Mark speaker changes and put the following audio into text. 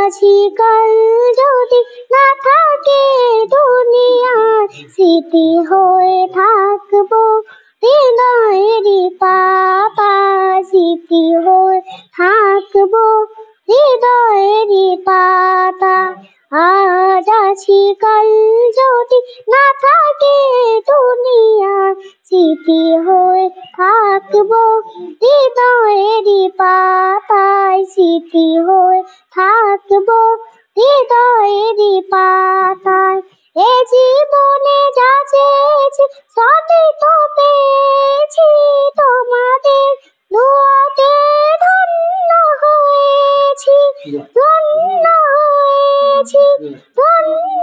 Speaker 1: আছি কাল যদি না থাকে দুনিয়ার স্মৃতি হয়ে থাকবো হৃদয়েরই পাতা স্মৃতি হয়ে থাকবো হৃদয়েরই পাতা আজ আছি কাল যদি না থাকে দুনিয়ার স্মৃতি হয়ে থাকবো হৃদয়েরই পাতায় স্মৃতি হয়ে থাকবো হৃদয়েরই পাতায় এ জীবনে যা চেয়েছি সবই তো পেয়েছি তোমাদের দুয়াতে ধন্য হয়েছি ধন্য হয়েছি ধন্য